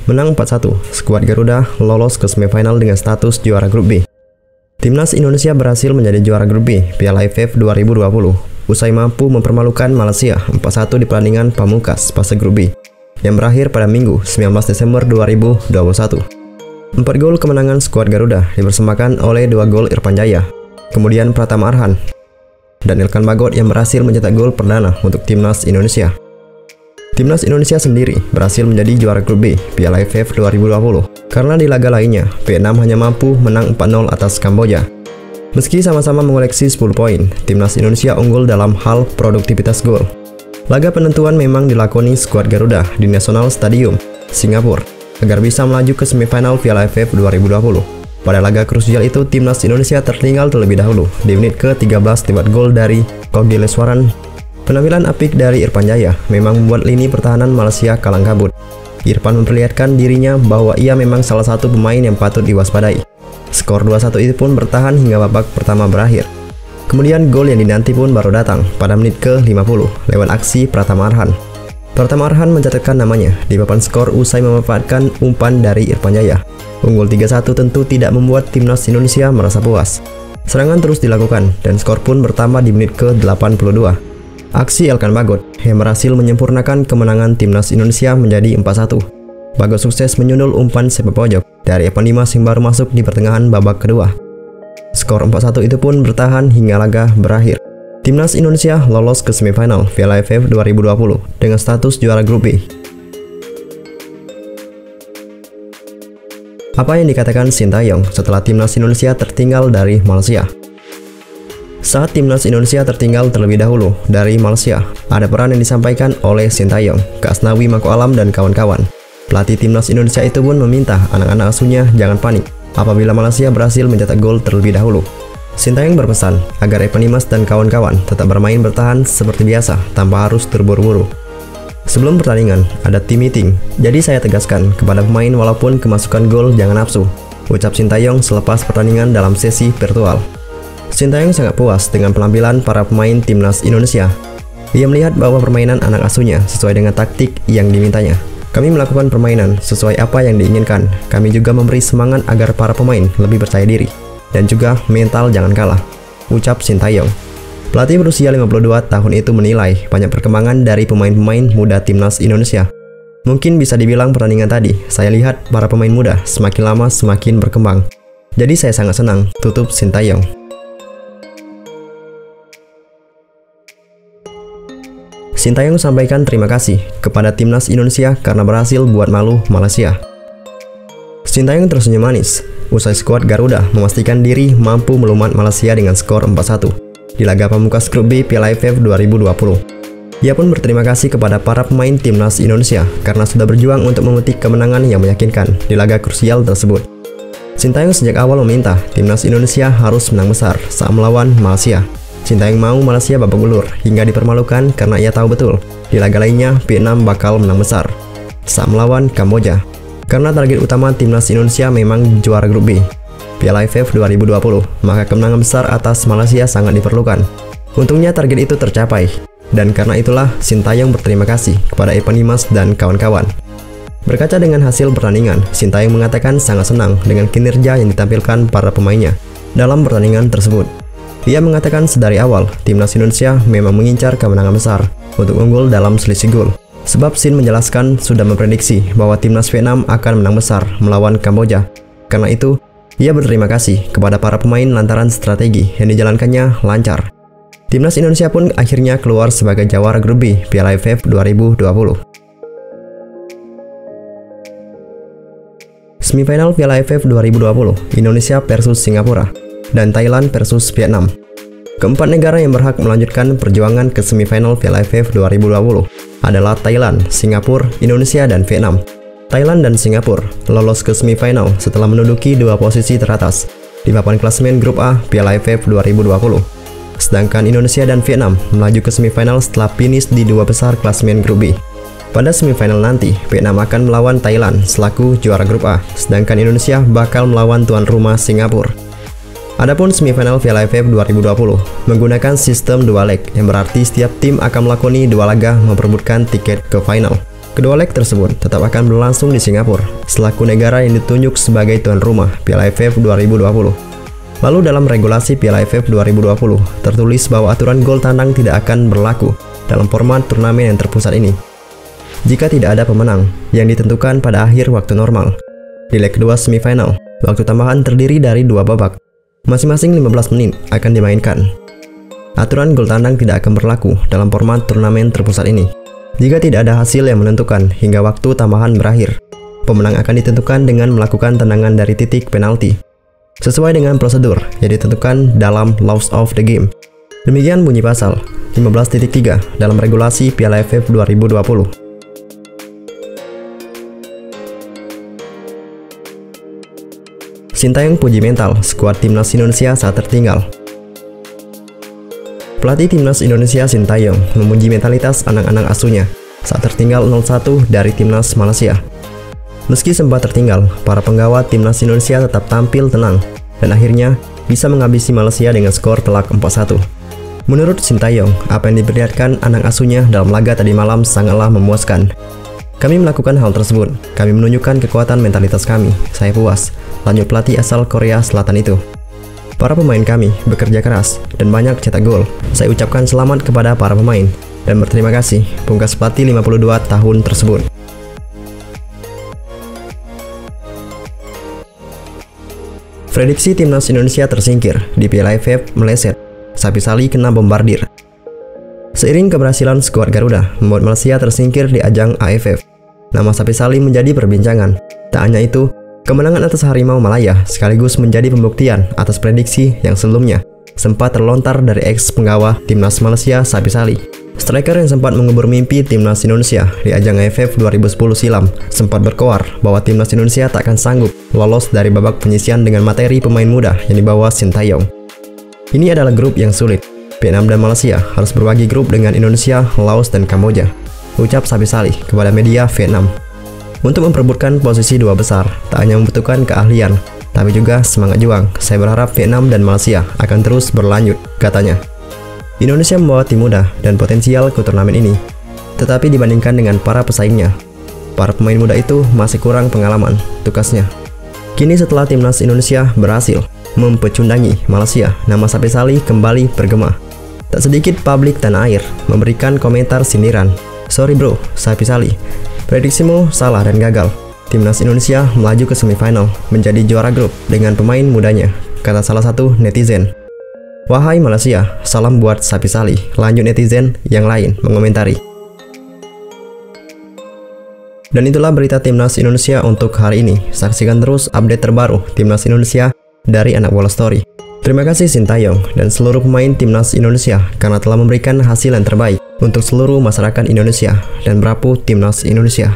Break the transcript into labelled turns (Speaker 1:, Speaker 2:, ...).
Speaker 1: menang 4-1. Skuad Garuda lolos ke semifinal dengan status juara grup B. Timnas Indonesia berhasil menjadi juara grup B Piala AFF 2020 usai mampu mempermalukan Malaysia 4-1 di pertandingan pamungkas fase grup B yang berakhir pada Minggu 19 Desember 2021. 4 gol kemenangan skuad Garuda dipersembahkan oleh 2 gol Irfan Jaya, kemudian Pratama Arhan dan Elkan Bagot yang berhasil mencetak gol perdana untuk Timnas Indonesia. Timnas Indonesia sendiri berhasil menjadi juara grup B Piala AFF 2020 karena di laga lainnya Vietnam hanya mampu menang 4-0 atas Kamboja. Meski sama-sama mengoleksi 10 poin, Timnas Indonesia unggul dalam hal produktivitas gol. Laga penentuan memang dilakoni skuad Garuda di National Stadium, Singapura agar bisa melaju ke semifinal Piala AFF 2020. Pada laga krusial itu, Timnas Indonesia tertinggal terlebih dahulu di menit ke-13 lewat gol dari Kogileswaran. Penampilan apik dari Irfan Jaya memang membuat lini pertahanan Malaysia kalang kabut. Irfan memperlihatkan dirinya bahwa ia memang salah satu pemain yang patut diwaspadai. Skor 2-1 itu pun bertahan hingga babak pertama berakhir. Kemudian gol yang dinanti pun baru datang pada menit ke-50 lewat aksi Pratama Arhan. Pratama Arhan mencatatkan namanya di papan skor usai memanfaatkan umpan dari Irfan Jaya. Unggul 3-1 tentu tidak membuat Timnas Indonesia merasa puas. Serangan terus dilakukan dan skor pun bertambah di menit ke-82. Aksi Elkan Bagot yang berhasil menyempurnakan kemenangan Timnas Indonesia menjadi 4-1. Bagot sukses menyundul umpan sepak pojok dari Evan Dimas yang baru masuk di pertengahan babak kedua. Skor 4-1 itu pun bertahan hingga laga berakhir. Timnas Indonesia lolos ke semifinal Piala AFF 2020 dengan status juara grup B. Apa yang dikatakan Sintayong setelah Timnas Indonesia tertinggal dari Malaysia? Saat Timnas Indonesia tertinggal terlebih dahulu dari Malaysia, ada peran yang disampaikan oleh Sintayong ke Asnawi Mako Alam dan kawan-kawan. Pelatih Timnas Indonesia itu pun meminta anak-anak asuhnya jangan panik apabila Malaysia berhasil mencetak gol terlebih dahulu. Sintayong berpesan agar Evan Dimas dan kawan-kawan tetap bermain bertahan seperti biasa tanpa harus terburu-buru. Sebelum pertandingan, ada team meeting, jadi saya tegaskan kepada pemain walaupun kemasukan gol jangan nafsu, ucap Sintayong selepas pertandingan dalam sesi virtual. Sintayong sangat puas dengan penampilan para pemain Timnas Indonesia. Ia melihat bahwa permainan anak asuhnya sesuai dengan taktik yang dimintanya. Kami melakukan permainan sesuai apa yang diinginkan. Kami juga memberi semangat agar para pemain lebih percaya diri dan juga mental jangan kalah, ucap Sintayong. Pelatih berusia 52 tahun itu menilai banyak perkembangan dari pemain-pemain muda Timnas Indonesia. Mungkin bisa dibilang pertandingan tadi, saya lihat para pemain muda semakin lama semakin berkembang. Jadi saya sangat senang, tutup Sintayong. Sintayong sampaikan terima kasih kepada Timnas Indonesia karena berhasil buat malu Malaysia. Sintayong tersenyum manis usai skuad Garuda memastikan diri mampu melumat Malaysia dengan skor 4-1 di laga pamungkas grup B Piala AFF 2020. Ia pun berterima kasih kepada para pemain Timnas Indonesia karena sudah berjuang untuk memetik kemenangan yang meyakinkan di laga krusial tersebut. Sintayong sejak awal meminta Timnas Indonesia harus menang besar saat melawan Malaysia. Sintayong mau Malaysia babak belur hingga dipermalukan karena ia tahu betul di laga lainnya Vietnam bakal menang besar saat melawan Kamboja. Karena target utama Timnas Indonesia memang juara grup B Piala AFF 2020, maka kemenangan besar atas Malaysia sangat diperlukan. Untungnya target itu tercapai, dan karena itulah Sintayong berterima kasih kepada Evan Dimas dan kawan-kawan. Berkaca dengan hasil pertandingan, Sintayong mengatakan sangat senang dengan kinerja yang ditampilkan para pemainnya dalam pertandingan tersebut. Ia mengatakan sedari awal, Timnas Indonesia memang mengincar kemenangan besar untuk unggul dalam selisih gol. Sebab Sin menjelaskan sudah memprediksi bahwa Timnas Vietnam akan menang besar melawan Kamboja. Karena itu, ia berterima kasih kepada para pemain lantaran strategi yang dijalankannya lancar. Timnas Indonesia pun akhirnya keluar sebagai juara grup B Piala AFF 2020. Semifinal Piala AFF 2020, Indonesia versus Singapura dan Thailand versus Vietnam. Keempat negara yang berhak melanjutkan perjuangan ke semifinal Piala AFF 2020 adalah Thailand, Singapura, Indonesia, dan Vietnam. Thailand dan Singapura lolos ke semifinal setelah menduduki dua posisi teratas di papan klasemen grup A Piala AFF 2020. Sedangkan Indonesia dan Vietnam melaju ke semifinal setelah finish di dua besar klasemen grup B. Pada semifinal nanti, Vietnam akan melawan Thailand selaku juara grup A, sedangkan Indonesia bakal melawan tuan rumah Singapura. Adapun semifinal Piala AFF 2020 menggunakan sistem dua leg yang berarti setiap tim akan melakoni dua laga memperebutkan tiket ke final. Kedua leg tersebut tetap akan berlangsung di Singapura, selaku negara yang ditunjuk sebagai tuan rumah Piala AFF 2020. Lalu dalam regulasi Piala AFF 2020, tertulis bahwa aturan gol tandang tidak akan berlaku dalam format turnamen yang terpusat ini jika tidak ada pemenang yang ditentukan pada akhir waktu normal. Di leg kedua semifinal, waktu tambahan terdiri dari 2 babak, masing-masing 15 menit akan dimainkan. Aturan gol tandang tidak akan berlaku dalam format turnamen terpusat ini jika tidak ada hasil yang menentukan hingga waktu tambahan berakhir. Pemenang akan ditentukan dengan melakukan tendangan dari titik penalti sesuai dengan prosedur yang ditentukan dalam Laws of the Game. Demikian bunyi pasal 15.3 dalam regulasi Piala AFF 2020. Sintayong puji mental skuad timnas Indonesia saat tertinggal. Pelatih timnas Indonesia Sintayong memuji mentalitas anak-anak asuhnya saat tertinggal 0-1 dari timnas Malaysia. Meski sempat tertinggal, para penggawa timnas Indonesia tetap tampil tenang dan akhirnya bisa menghabisi Malaysia dengan skor telak 4-1. Menurut Sintayong, apa yang diperlihatkan anak asuhnya dalam laga tadi malam sangatlah memuaskan. Kami melakukan hal tersebut, kami menunjukkan kekuatan mentalitas kami, saya puas, lanjut pelatih asal Korea Selatan itu. Para pemain kami bekerja keras dan banyak cetak gol. Saya ucapkan selamat kepada para pemain dan berterima kasih, pungkas pelatih 52 tahun tersebut. Prediksi timnas Indonesia tersingkir di Piala AFF meleset, Sapi Salih kena bombardir. Seiring keberhasilan skuad Garuda membuat Malaysia tersingkir di ajang AFF, nama Sapi Salih menjadi perbincangan. Tak hanya itu, kemenangan atas Harimau Malaya sekaligus menjadi pembuktian atas prediksi yang sebelumnya sempat terlontar dari ex-penggawa timnas Malaysia Sapi Salih. Striker yang sempat mengubur mimpi timnas Indonesia di ajang AFF 2010 silam sempat berkoar bahwa timnas Indonesia tak akan sanggup lolos dari babak penyisian dengan materi pemain muda yang dibawa Sintayong. Ini adalah grup yang sulit. Vietnam dan Malaysia harus berbagi grup dengan Indonesia, Laos, dan Kamboja, ucap Sapi Salih kepada media Vietnam. Untuk memperebutkan posisi 2 besar, tak hanya membutuhkan keahlian, tapi juga semangat juang. Saya berharap Vietnam dan Malaysia akan terus berlanjut, katanya. Indonesia membawa tim muda dan potensial ke turnamen ini, tetapi dibandingkan dengan para pesaingnya, para pemain muda itu masih kurang pengalaman, tukasnya. Kini setelah timnas Indonesia berhasil mempecundangi Malaysia, nama Sapi Salih kembali bergema. Tak sedikit publik tanah air memberikan komentar sindiran. Sorry bro, Sapi Salih, prediksimu salah dan gagal. Timnas Indonesia melaju ke semifinal menjadi juara grup dengan pemain mudanya, kata salah satu netizen. Wahai Malaysia, salam buat Sapi Salih, lanjut netizen yang lain mengomentari. Dan itulah berita Timnas Indonesia untuk hari ini. Saksikan terus update terbaru Timnas Indonesia dari Anak Bola Story. Terima kasih Sintayong dan seluruh pemain Timnas Indonesia karena telah memberikan hasil yang terbaik untuk seluruh masyarakat Indonesia dan berapu Timnas Indonesia.